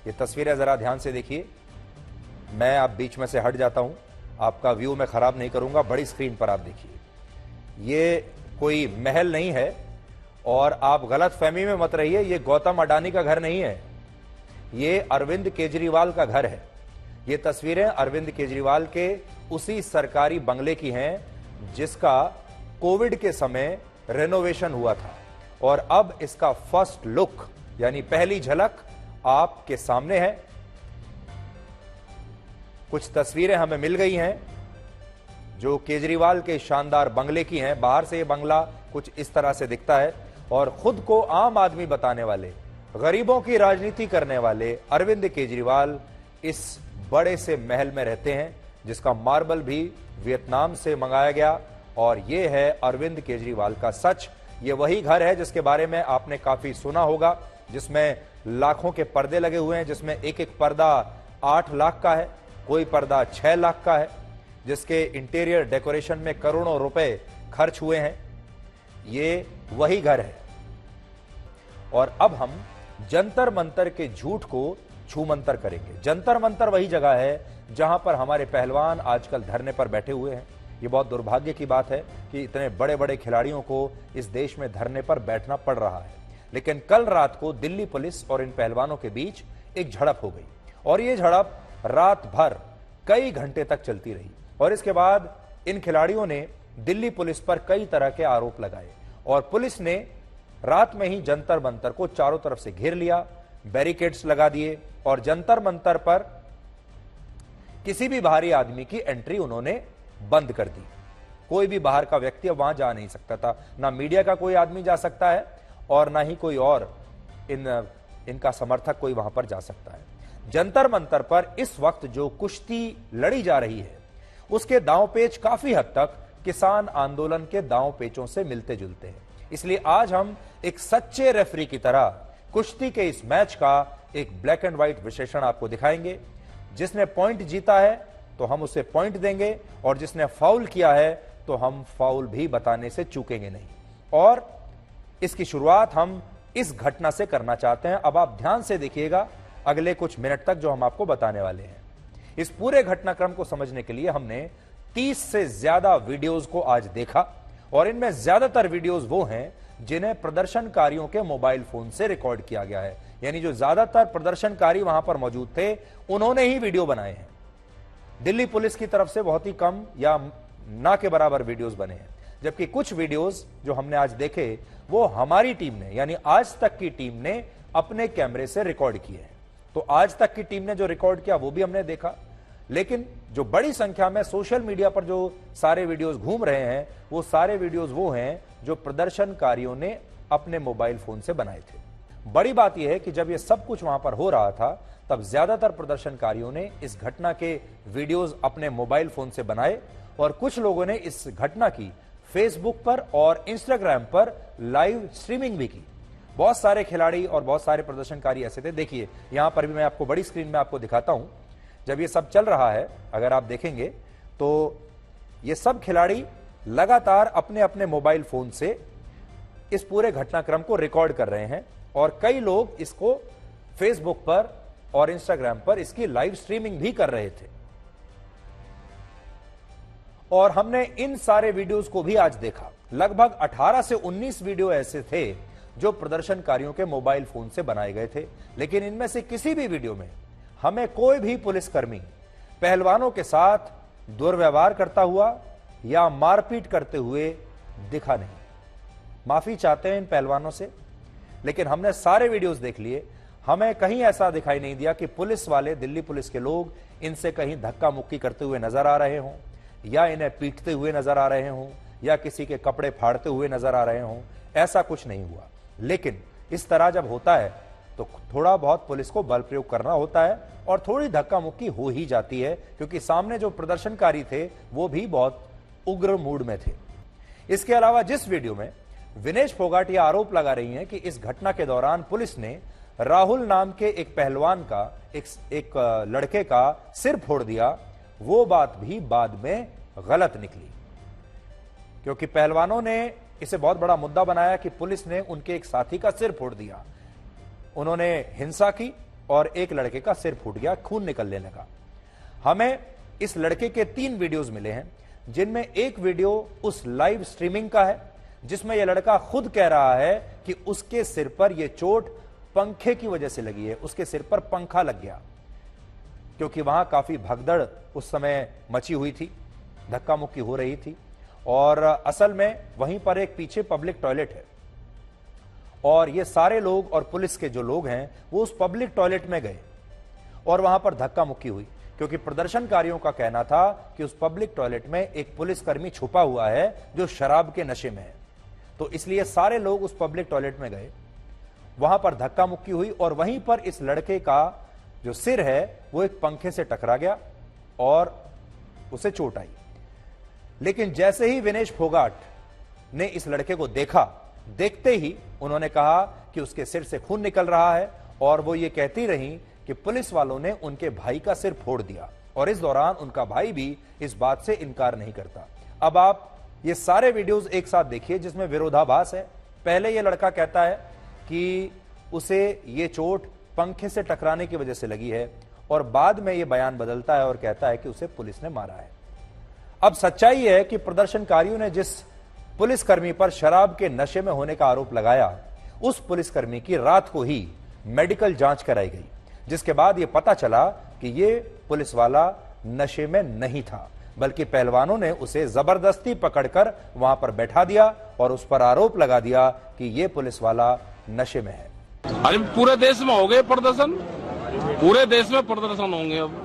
ये तस्वीरें जरा ध्यान से देखिए। मैं आप बीच में से हट जाता हूं, आपका व्यू मैं खराब नहीं करूंगा, बड़ी स्क्रीन पर आप देखिए। ये कोई महल नहीं है और आप गलत फहमी में मत रहिए, ये गौतम अडानी का घर नहीं है, ये अरविंद केजरीवाल का घर है। ये तस्वीरें अरविंद केजरीवाल के उसी सरकारी बंगले की हैं जिसका कोविड के समय रेनोवेशन हुआ था और अब इसका फर्स्ट लुक यानी पहली झलक आपके सामने है। कुछ तस्वीरें हमें मिल गई हैं जो केजरीवाल के शानदार बंगले की हैं। बाहर से ये बंगला कुछ इस तरह से दिखता है और खुद को आम आदमी बताने वाले, गरीबों की राजनीति करने वाले अरविंद केजरीवाल इस बड़े से महल में रहते हैं जिसका मार्बल भी वियतनाम से मंगाया गया। और यह है अरविंद केजरीवाल का सच। यह वही घर है जिसके बारे में आपने काफी सुना होगा, जिसमें लाखों के पर्दे लगे हुए हैं, जिसमें एक एक पर्दा 8 लाख का है, कोई पर्दा 6 लाख का है, जिसके इंटीरियर डेकोरेशन में करोड़ों रुपए खर्च हुए हैं। ये वही घर है। और अब हम जंतर मंतर के झूठ को छूमंतर करेंगे। जंतर मंतर वही जगह है जहां पर हमारे पहलवान आजकल धरने पर बैठे हुए हैं। ये बहुत दुर्भाग्य की बात है कि इतने बड़े बड़े खिलाड़ियों को इस देश में धरने पर बैठना पड़ रहा है। लेकिन कल रात को दिल्ली पुलिस और इन पहलवानों के बीच एक झड़प हो गई और ये झड़प रात भर कई घंटे तक चलती रही। और इसके बाद इन खिलाड़ियों ने दिल्ली पुलिस पर कई तरह के आरोप लगाए और पुलिस ने रात में ही जंतर मंतर को चारों तरफ से घेर लिया, बैरिकेड्स लगा दिए और जंतर मंतर पर किसी भी बाहरी आदमी की एंट्री उन्होंने बंद कर दी। कोई भी बाहर का व्यक्ति अब वहां जा नहीं सकता था, ना मीडिया का कोई आदमी जा सकता है और ना ही कोई और इनका समर्थक कोई वहां पर जा सकता है। जंतर मंतर पर इस वक्त जो कुश्ती लड़ी जा रही है उसके दांव पेच काफी हद तक किसान आंदोलन के दांव पेचों से मिलते जुलते हैं। इसलिए आज हम एक सच्चे रेफरी की तरह कुश्ती के इस मैच का एक ब्लैक एंड व्हाइट विश्लेषण आपको दिखाएंगे। जिसने पॉइंट जीता है तो हम उसे पॉइंट देंगे और जिसने फाउल किया है तो हम फाउल भी बताने से चूकेंगे नहीं। और इसकी शुरुआत हम इस घटना से करना चाहते हैं। अब आप ध्यान से देखिएगा अगले कुछ मिनट तक जो हम आपको बताने वाले हैं। इस पूरे घटनाक्रम को समझने के लिए हमने 30 से ज्यादा वीडियोस को आज देखा और इनमें ज्यादातर वीडियोस वो हैं जिन्हें प्रदर्शनकारियों के मोबाइल फोन से रिकॉर्ड किया गया है। यानी जो ज्यादातर प्रदर्शनकारी वहां पर मौजूद थे उन्होंने ही वीडियो बनाए हैं। दिल्ली पुलिस की तरफ से बहुत ही कम या ना के बराबर वीडियोस बने हैं, जबकि कुछ वीडियोस जो हमने आज देखे वो हमारी टीम ने यानी आज तक की टीम ने अपने कैमरे से रिकॉर्ड किए हैं। तो आज तक की टीम ने जो रिकॉर्ड किया वो भी हमने देखा। लेकिन जो बड़ी संख्या में सोशल मीडिया पर जो सारे वीडियोस घूम रहे हैं वो सारे वीडियोस वो हैं जो प्रदर्शनकारियों ने अपने मोबाइल फोन से बनाए थे। बड़ी बात यह है कि जब ये सब कुछ वहां पर हो रहा था तब ज्यादातर प्रदर्शनकारियों ने इस घटना के वीडियोस अपने मोबाइल फोन से बनाए और कुछ लोगों ने इस घटना की फेसबुक पर और इंस्टाग्राम पर लाइव स्ट्रीमिंग भी की। बहुत सारे खिलाड़ी और बहुत सारे प्रदर्शनकारी ऐसे थे। देखिए यहां पर भी मैं आपको बड़ी स्क्रीन में आपको दिखाता हूं। जब ये सब चल रहा है अगर आप देखेंगे तो ये सब खिलाड़ी लगातार अपने अपने मोबाइल फोन से इस पूरे घटनाक्रम को रिकॉर्ड कर रहे हैं और कई लोग इसको फेसबुक पर और इंस्टाग्राम पर इसकी लाइव स्ट्रीमिंग भी कर रहे थे। और हमने इन सारे वीडियोस को भी आज देखा। लगभग 18 से 19 वीडियो ऐसे थे जो प्रदर्शनकारियों के मोबाइल फोन से बनाए गए थे। लेकिन इनमें से किसी भी वीडियो में हमें कोई भी पुलिसकर्मी पहलवानों के साथ दुर्व्यवहार करता हुआ या मारपीट करते हुए दिखा नहीं। माफी चाहते हैं इन पहलवानों से, लेकिन हमने सारे वीडियोस देख लिए, हमें कहीं ऐसा दिखाई नहीं दिया कि पुलिस वाले, दिल्ली पुलिस के लोग इनसे कहीं धक्का मुक्की करते हुए नजर आ रहे हों या इन्हें पीटते हुए नजर आ रहे हों या किसी के कपड़े फाड़ते हुए नजर आ रहे हों। ऐसा कुछ नहीं हुआ। लेकिन इस तरह जब होता है तो थोड़ा बहुत पुलिस को बल प्रयोग करना होता है और थोड़ी धक्का मुक्की हो ही जाती है, क्योंकि सामने जो प्रदर्शनकारी थे वो भी बहुत उग्र मूड में थे। इसके अलावा जिस वीडियो में विनेश फोगाट यह आरोप लगा रही हैं कि इस घटना के दौरान पुलिस ने राहुल नाम के एक पहलवान का एक लड़के का सिर फोड़ दिया, वो बात भी बाद में गलत निकली, क्योंकि पहलवानों ने इसे बहुत बड़ा मुद्दा बनाया कि पुलिस ने उनके एक साथी का सिर फोड़ दिया। उन्होंने हिंसा की और एक लड़के का सिर फूट गया, खून निकलने लगा। हमें इस लड़के के 3 वीडियोस मिले हैं, जिनमें एक वीडियो उस लाइव स्ट्रीमिंग का है जिसमें यह लड़का खुद कह रहा है कि उसके सिर पर यह चोट पंखे की वजह से लगी है, उसके सिर पर पंखा लग गया, क्योंकि वहां काफी भगदड़ उस समय मची हुई थी, धक्का मुक्की हो रही थी। और असल में वहीं पर एक पीछे पब्लिक टॉयलेट है और ये सारे लोग और पुलिस के जो लोग हैं वो उस पब्लिक टॉयलेट में गए और वहां पर धक्का मुक्की हुई, क्योंकि प्रदर्शनकारियों का कहना था कि उस पब्लिक टॉयलेट में एक पुलिसकर्मी छुपा हुआ है जो शराब के नशे में है। तो इसलिए सारे लोग उस पब्लिक टॉयलेट में गए, वहां पर धक्का मुक्की हुई और वहीं पर इस लड़के का जो सिर है वो एक पंखे से टकरा गया और उसे चोट आई। लेकिन जैसे ही विनेश फोगाट ने इस लड़के को देखा, देखते ही उन्होंने कहा कि उसके सिर से खून निकल रहा है और वो ये कहती रही कि पुलिस वालों ने उनके भाई का सिर फोड़ दिया, और इस दौरान उनका भाई भी इस बात से इनकार नहीं करता। अब आप ये सारे वीडियोस एक साथ देखिए जिसमें विरोधाभास है। पहले ये लड़का कहता है कि उसे ये चोट पंखे से टकराने की वजह से लगी है और बाद में ये बयान बदलता है और कहता है कि उसे पुलिस ने मारा है। अब सच्चाई है कि प्रदर्शनकारियों ने जिस पुलिसकर्मी पर शराब के नशे में होने का आरोप लगाया, उस पुलिसकर्मी की रात को ही मेडिकल जांच कराई गई, जिसके बाद यह पता चला कि ये पुलिस वाला नशे में नहीं था, बल्कि पहलवानों ने उसे जबरदस्ती पकड़कर वहां पर बैठा दिया और उस पर आरोप लगा दिया कि ये पुलिस वाला नशे में है। अरे पूरे देश में हो गए प्रदर्शन, पूरे देश में प्रदर्शन होंगे। अब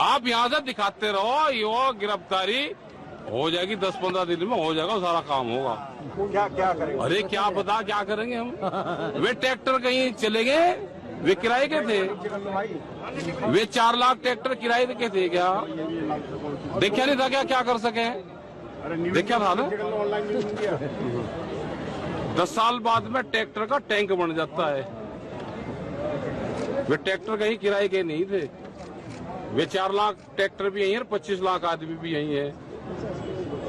आप यहाँ से दिखाते रहो, ये गिरफ्तारी हो जाएगी, 10-15 दिन में हो जाएगा, सारा काम होगा। क्या करेंगे? अरे क्या पता क्या करेंगे हम। वे ट्रैक्टर कहीं चले गए, वे किराए के थे, वे 4 लाख ट्रैक्टर किराए के थे क्या? देखा नहीं था क्या क्या कर सके? देखा था ना। 10 साल बाद में ट्रैक्टर का टैंक बन जाता है। वे ट्रैक्टर कहीं किराए के नहीं थे, वे 4 लाख ट्रैक्टर भी यही है, 25 लाख आदमी भी यही है।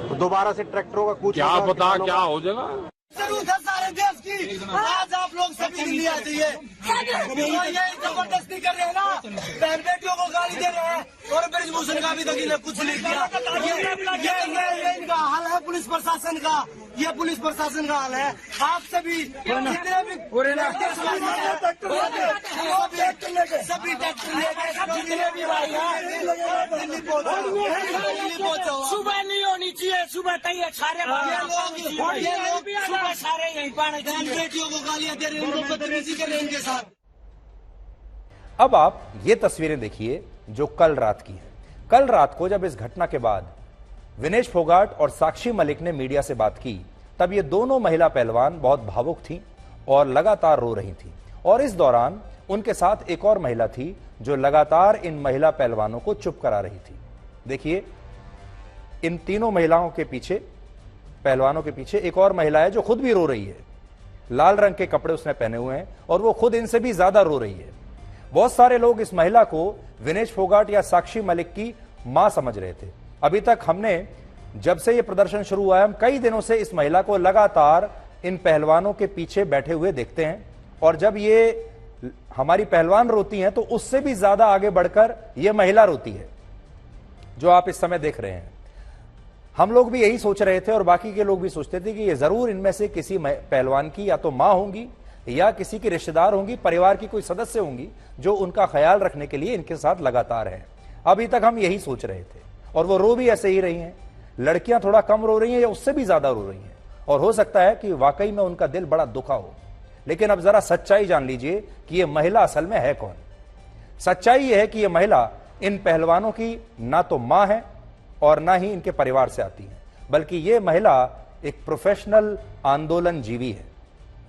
तो दोबारा से ट्रैक्टरों का कुछ क्या पता क्या हो जाएगा। जरूरत है सारे देश की। आज आप लोग सभी दिल्ली आ जाइए। ये जबरदस्ती कर रहे हैं ना, बहन बेटियों को गाली दे रहे हैं और ब्रिजभूषण का भी दगी ने कुछ नहीं किया। ये इनका हाल है पुलिस प्रशासन का, ये पुलिस प्रशासन का हाल है। आप सभी जितने भी सभी ट्रैक्टर जितने भी भाई हैं दिल्ली पहुंचो। सुबह नहीं होनी चाहिए, सुबह तैयार सारे लोग सारे यहीं पाने बेटियों को गालियां दे रहे हैं, उनको बदतमीजी कर रहे हैं इनके साथ। अब आप ये तस्वीरें देखिए जो कल रात की है। कल रात को जब इस घटना के बाद विनेश फोगाट और साक्षी मलिक ने मीडिया से बात की, तब ये दोनों महिला पहलवान बहुत भावुक थीं और लगातार रो रही थीं, और इस दौरान उनके साथ एक और महिला थी जो लगातार इन महिला पहलवानों को चुप करा रही थी। देखिए, इन तीनों महिलाओं के पीछे, पहलवानों के पीछे एक और महिला है जो खुद भी रो रही है। लाल रंग के कपड़े उसने पहने हुए हैं और वो खुद इनसे भी ज्यादा रो रही है। बहुत सारे लोग इस महिला को विनेश फोगाट या साक्षी मलिक की मां समझ रहे थे। अभी तक हमने, जब से ये प्रदर्शन शुरू हुआ है, हम कई दिनों से इस महिला को लगातार इन पहलवानों के पीछे बैठे हुए देखते हैं, और जब ये हमारी पहलवान रोती हैं तो उससे भी ज्यादा आगे बढ़कर यह महिला रोती है जो आप इस समय देख रहे हैं। हम लोग भी यही सोच रहे थे और बाकी के लोग भी सोचते थे कि ये जरूर इनमें से किसी पहलवान की या तो मां होंगी या किसी की रिश्तेदार होंगी, परिवार की कोई सदस्य होंगी जो उनका ख्याल रखने के लिए इनके साथ लगातार है। अभी तक हम यही सोच रहे थे, और वो रो भी ऐसे ही रही हैं। लड़कियां थोड़ा कम रो रही हैं या उससे भी ज्यादा रो रही हैं, और हो सकता है कि वाकई में उनका दिल बड़ा दुखा हो। लेकिन अब जरा सच्चाई जान लीजिए कि यह महिला असल में है कौन। सच्चाई यह है कि यह महिला इन पहलवानों की ना तो मां है और ना ही इनके परिवार से आती है, बल्कि यह महिला एक प्रोफेशनल आंदोलन जीवी है,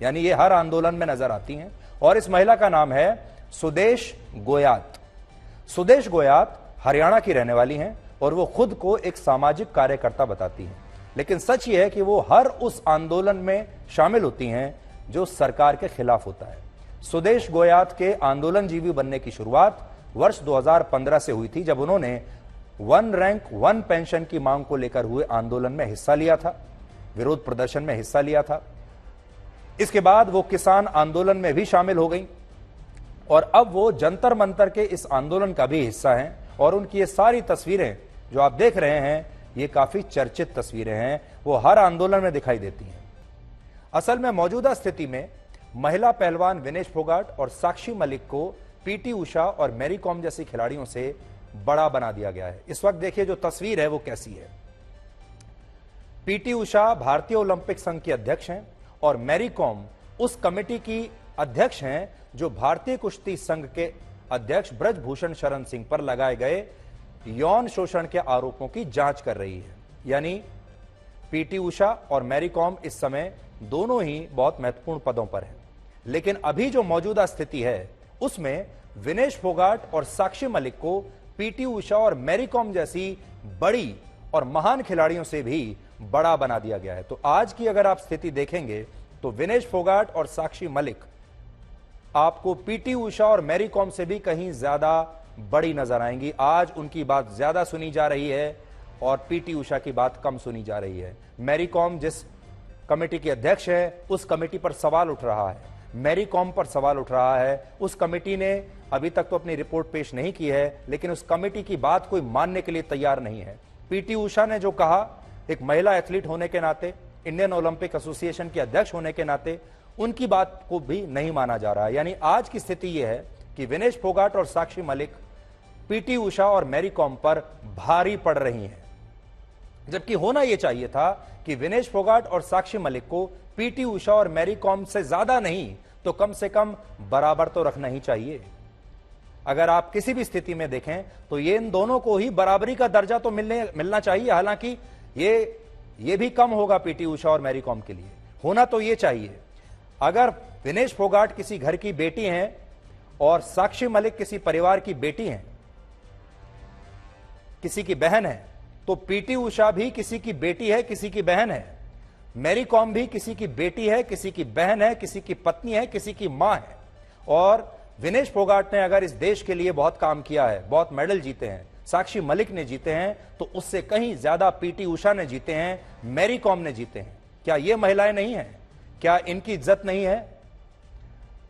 यानी ये हर आंदोलन में नजर आती हैं। और इस महिला का नाम है सुदेश गोयात। सुदेश गोयात हरियाणा की रहने वाली हैं और वो खुद को एक सामाजिक कार्यकर्ता बताती हैं, लेकिन सच ये है कि वो हर उस आंदोलन में शामिल होती हैं जो सरकार के खिलाफ होता है। सुदेश गोयात के आंदोलन जीवी बनने की शुरुआत वर्ष 2015 से हुई थी, जब उन्होंने 1 रैंक 1 पेंशन की मांग को लेकर हुए आंदोलन में हिस्सा लिया था, विरोध प्रदर्शन में हिस्सा लिया था। इसके बाद वो किसान आंदोलन में भी शामिल हो गई और अब वो जंतर मंतर के इस आंदोलन का भी हिस्सा हैं और उनकी ये सारी तस्वीरें जो आप देख रहे हैं ये काफी चर्चित तस्वीरें हैं, वो हर आंदोलन में दिखाई देती हैं। असल में मौजूदा स्थिति में महिला पहलवान विनेश फोगाट और साक्षी मलिक को पीटी उषा और मैरी कॉम जैसी खिलाड़ियों से बड़ा बना दिया गया है। इस वक्त देखिए जो तस्वीर है वो कैसी है। पीटी उषा भारतीय ओलंपिक संघ की अध्यक्ष हैं और मैरी कॉम उस कमेटी की अध्यक्ष हैं जो भारतीय कुश्ती संघ के अध्यक्ष ब्रजभूषण शरण सिंह पर लगाए गए यौन शोषण के आरोपों की जांच कर रही है। यानी पीटी उषा और मैरी कॉम इस समय दोनों ही बहुत महत्वपूर्ण पदों पर हैं। लेकिन अभी जो मौजूदा स्थिति है उसमें विनेश फोगाट और साक्षी मलिक को पीटी उषा और मैरी कॉम जैसी बड़ी और महान खिलाड़ियों से भी बड़ा बना दिया गया है। तो आज की अगर आप स्थिति देखेंगे तो विनेश फोगाट और साक्षी मलिक आपको पीटी उषा और मैरी कॉम से भी कहीं ज्यादा बड़ी नजर आएंगी। आज उनकी बात ज्यादा सुनी जा रही है और पीटी उषा की बात कम सुनी जा रही है। मैरी कॉम जिस कमेटी की अध्यक्ष है उस कमेटी पर सवाल उठ रहा है, मैरी कॉम पर सवाल उठ रहा है। उस कमेटी ने अभी तक तो अपनी रिपोर्ट पेश नहीं की है, लेकिन उस कमेटी की बात कोई मानने के लिए तैयार नहीं है। पीटी उषा ने जो कहा, एक महिला एथलीट होने के नाते, इंडियन ओलंपिक एसोसिएशन के अध्यक्ष होने के नाते, उनकी बात को भी नहीं माना जा रहा है। यानी आज की स्थिति यह है कि विनेश फोगाट और साक्षी मलिक पीटी उषा और मैरी कॉम पर भारी पड़ रही हैं, जबकि होना यह चाहिए था कि विनेश फोगाट और साक्षी मलिक को पीटी उषा और मैरी कॉम से ज्यादा नहीं तो कम से कम बराबर तो रखना ही चाहिए। अगर आप किसी भी स्थिति में देखें तो ये इन दोनों को ही बराबरी का दर्जा तो मिलना चाहिए। हालांकि ये भी कम होगा पीटी उषा और मैरी कॉम के लिए, होना तो ये चाहिए। अगर विनेश फोगाट किसी घर की बेटी हैं और साक्षी मलिक किसी परिवार की बेटी हैं, किसी की बहन है, तो पीटी उषा भी किसी की बेटी है, किसी की बहन है। मैरी कॉम भी किसी की बेटी है, किसी की बहन है, किसी की पत्नी है, किसी की मां है। और विनेश फोगाट ने अगर इस देश के लिए बहुत काम किया है, बहुत मेडल जीते हैं, साक्षी मलिक ने जीते हैं, तो उससे कहीं ज्यादा पीटी उषा ने जीते हैं, मैरी कॉम ने जीते हैं। क्या ये महिलाएं नहीं हैं? क्या इनकी इज्जत नहीं है?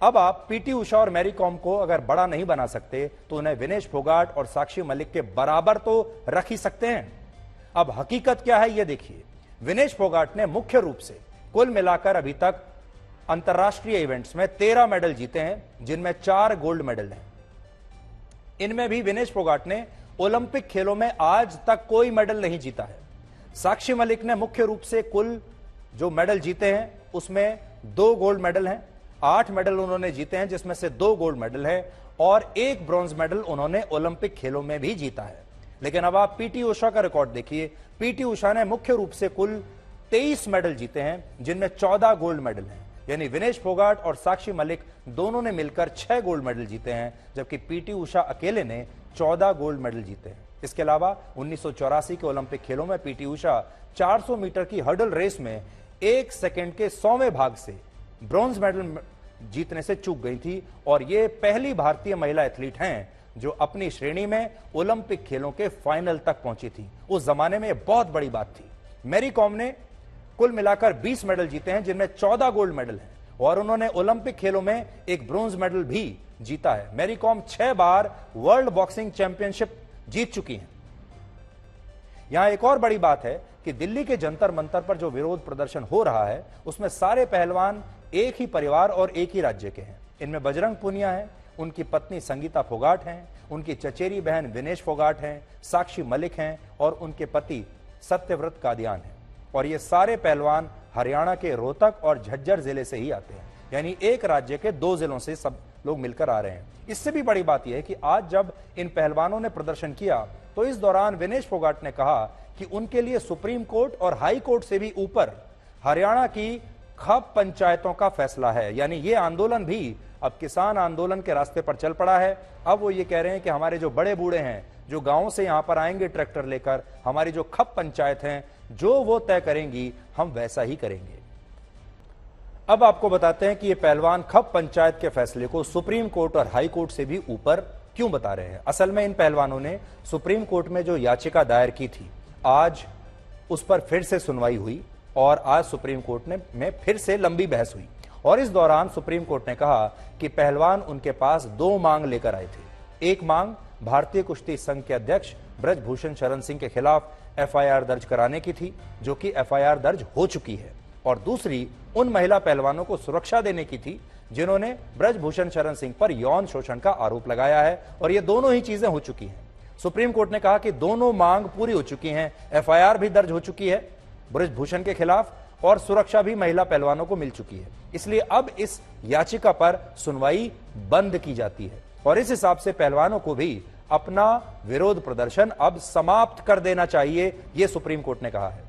अब आप पीटी उषा और मैरी कॉम को अगर बड़ा नहीं बना सकते तो उन्हें विनेश फोगाट और साक्षी मलिक के बराबर तो रख ही सकते हैं। अब हकीकत क्या है ये देखिए। विनेश फोगाट ने मुख्य रूप से कुल मिलाकर अभी तक अंतरराष्ट्रीय इवेंट्स में 13 मेडल जीते हैं, जिनमें 4 गोल्ड मेडल हैं। इनमें भी विनेश फोगाट ने ओलंपिक खेलों में आज तक कोई मेडल नहीं जीता है। साक्षी मलिक ने मुख्य रूप से कुल जो मेडल जीते हैं उसमें 2 गोल्ड मेडल हैं, 8 मेडल उन्होंने जीते हैं, जिसमें से 2 गोल्ड मेडल है और 1 ब्रॉन्ज मेडल उन्होंने ओलंपिक खेलों में भी जीता है। लेकिन अब आप पीटी उषा का रिकॉर्ड देखिए। पीटी उषा ने मुख्य रूप से कुल 23 मेडल जीते हैं, जिनमें 14 गोल्ड मेडल हैं। यानी विनेश फोगाट और साक्षी मलिक दोनों ने मिलकर 6 गोल्ड मेडल जीते हैं, जबकि पीटी उषा अकेले ने 14 गोल्ड मेडल जीते हैं। इसके अलावा 1984 के ओलंपिक खेलों में पीटी उषा 400 मीटर की हर्डल रेस में 1 सेकंड के 100वें भाग से ब्रॉन्ज मेडल जीतने से चूक गई थी और ये पहली भारतीय महिला एथलीट हैं जो अपनी श्रेणी में ओलंपिक खेलों के फाइनल तक पहुंची थी। उस जमाने में यह बहुत बड़ी बात थी। मैरी कॉम ने कुल मिलाकर 20 मेडल जीते हैं, जिनमें 14 गोल्ड मेडल हैं और उन्होंने ओलंपिक खेलों में 1 ब्रॉन्ज मेडल भी जीता है। मैरी कॉम 6 बार वर्ल्ड बॉक्सिंग चैंपियनशिप जीत चुकी हैं। यहां एक और बड़ी बात है कि दिल्ली के जंतर मंतर पर जो विरोध प्रदर्शन हो रहा है उसमें सारे पहलवान एक ही परिवार और एक ही राज्य के हैं। इनमें बजरंग पुनिया है, उनकी पत्नी संगीता फोगाट हैं, उनकी चचेरी बहन विनेश फोगाट हैं, साक्षी मलिक हैं और उनके पति सत्यव्रत कादियान हैं। और ये सारे पहलवान हरियाणा के रोहतक और झज्जर जिले से ही आते हैं। यानी एक राज्य के 2 जिलों से सब लोग मिलकर आ रहे हैं। इससे भी बड़ी बात यह है कि आज जब इन पहलवानों ने प्रदर्शन किया तो इस दौरान विनेश फोगाट ने कहा कि उनके लिए सुप्रीम कोर्ट और हाई कोर्ट से भी ऊपर हरियाणा की खप पंचायतों का फैसला है। यानी ये आंदोलन भी अब किसान आंदोलन के रास्ते पर चल पड़ा है। अब वो ये कह रहे हैं कि हमारे जो बड़े बूढ़े हैं जो गांवों से यहां पर आएंगे ट्रैक्टर लेकर, हमारी जो खप पंचायत हैं जो वो तय करेंगी हम वैसा ही करेंगे। अब आपको बताते हैं कि ये पहलवान खप पंचायत के फैसले को सुप्रीम कोर्ट और हाई कोर्ट से भी ऊपर क्यों बता रहे हैं। असल में इन पहलवानों ने सुप्रीम कोर्ट में जो याचिका दायर की थी, आज उस पर फिर से सुनवाई हुई और आज सुप्रीम कोर्ट में फिर से लंबी बहस हुई और इस दौरान सुप्रीम कोर्ट ने कहा कि पहलवान उनके पास 2 मांग लेकर आए थे। एक मांग भारतीय कुश्ती संघ के अध्यक्ष ब्रजभूषण शरण सिंह के खिलाफ एफआईआर दर्ज कराने की थी, जो कि एफआईआर दर्ज हो चुकी है, और दूसरी उन महिला पहलवानों को सुरक्षा देने की थी जिन्होंने ब्रजभूषण शरण सिंह पर यौन शोषण का आरोप लगाया है, और ये दोनों ही चीजें हो चुकी हैं। सुप्रीम कोर्ट ने कहा कि दोनों मांग पूरी हो चुकी हैं, एफआईआर भी दर्ज हो चुकी है ब्रजभूषण के खिलाफ और सुरक्षा भी महिला पहलवानों को मिल चुकी है, इसलिए अब इस याचिका पर सुनवाई बंद की जाती है और इस हिसाब से पहलवानों को भी अपना विरोध प्रदर्शन अब समाप्त कर देना चाहिए, यह सुप्रीम कोर्ट ने कहा है।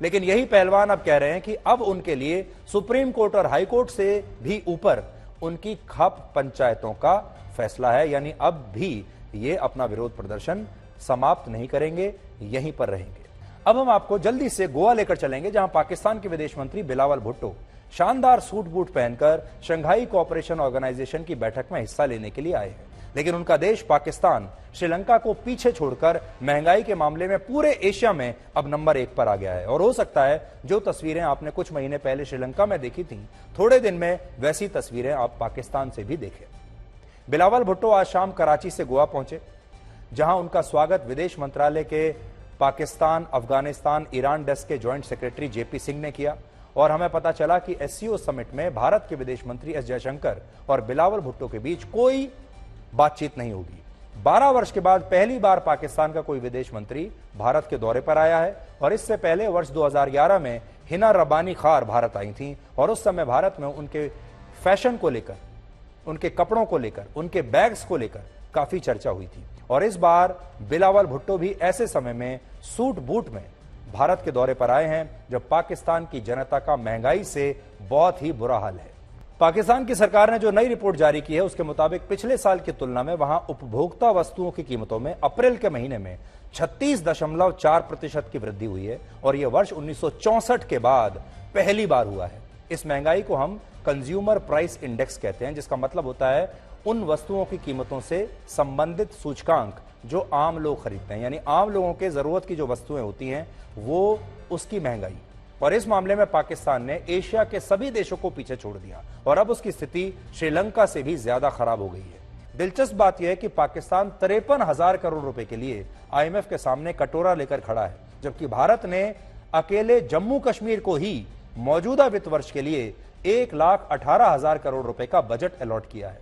लेकिन यही पहलवान अब कह रहे हैं कि अब उनके लिए सुप्रीम कोर्ट और हाई कोर्ट से भी ऊपर उनकी खप पंचायतों का फैसला है, यानी अब भी ये अपना विरोध प्रदर्शन समाप्त नहीं करेंगे, यहीं पर रहेंगे। अब हम आपको जल्दी से गोवा लेकर चलेंगे, जहां पाकिस्तान के विदेश मंत्री बिलावल भुट्टो शानदार सूट बूट पहनकर शंघाई कोऑपरेशन ऑर्गेनाइजेशन की बैठक में हिस्सा लेने के लिए आए हैं। लेकिन उनका देश पाकिस्तान श्रीलंका को पीछे छोड़कर महंगाई के मामले में पूरे एशिया में अब नंबर 1 पर आ गया है, और हो सकता है जो तस्वीरें आपने कुछ महीने पहले श्रीलंका में देखी थी, थोड़े दिन में वैसी तस्वीरें आप पाकिस्तान से भी देखें। बिलावल भुट्टो आज शाम कराची से गोवा पहुंचे, जहां उनका स्वागत विदेश मंत्रालय के पाकिस्तान, अफगानिस्तान, ईरान डेस्क के ज्वाइंट सेक्रेटरी जेपी सिंह ने किया, और हमें पता चला कि एससीओ समिट में भारत के विदेश मंत्री एस जयशंकर और बिलावल भुट्टो के बीच कोई बातचीत नहीं होगी। 12 वर्ष के बाद पहली बार पाकिस्तान का कोई विदेश मंत्री भारत के दौरे पर आया है, और इससे पहले वर्ष 2011 में हिना रब्बानी खार भारत आई थी, और उस समय भारत में उनके फैशन को लेकर, उनके कपड़ों को लेकर, उनके बैग्स को लेकर काफी चर्चा हुई थी। और इस बार बिलावल भुट्टो भी ऐसे समय में सूट बूट में भारत के दौरे पर आए हैं जब पाकिस्तान की जनता का महंगाई से बहुत ही बुरा हाल है। पाकिस्तान की सरकार ने जो नई रिपोर्ट जारी की है उसके मुताबिक पिछले साल की तुलना में वहां उपभोक्ता वस्तुओं की कीमतों में अप्रैल के महीने में 36.4% की वृद्धि हुई है, और यह वर्ष 1964 के बाद पहली बार हुआ है। इस महंगाई को हम कंज्यूमर प्राइस इंडेक्स कहते हैं, जिसका मतलब होता है उन वस्तुओं की कीमतों से संबंधित सूचकांक जो आम लोग खरीदते हैं, यानी आम लोगों के जरूरत की जो वस्तुएं होती हैं वो उसकी महंगाई। और इस मामले में पाकिस्तान ने एशिया के सभी देशों को पीछे छोड़ दिया, और अब उसकी स्थिति श्रीलंका से भी ज्यादा खराब हो गई है। दिलचस्प बात यह है कि पाकिस्तान 53,000 करोड़ रुपए के लिए IMF के सामने कटोरा लेकर खड़ा है, जबकि भारत ने अकेले जम्मू कश्मीर को ही मौजूदा वित्त वर्ष के लिए 1,18,000 करोड़ रुपए का बजट अलॉट किया है।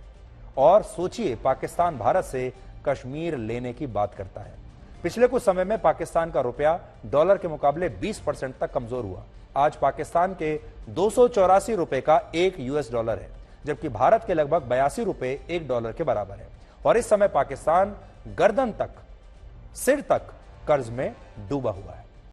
और सोचिए, पाकिस्तान भारत से कश्मीर लेने की बात करता है। पिछले कुछ समय में पाकिस्तान का रुपया डॉलर के मुकाबले 20% तक कमजोर हुआ। आज पाकिस्तान के 284 रुपए का $1 है, जबकि भारत के लगभग 82 रुपए $1 के बराबर है। और इस समय पाकिस्तान गर्दन तक, सिर तक कर्ज में डूबा हुआ है।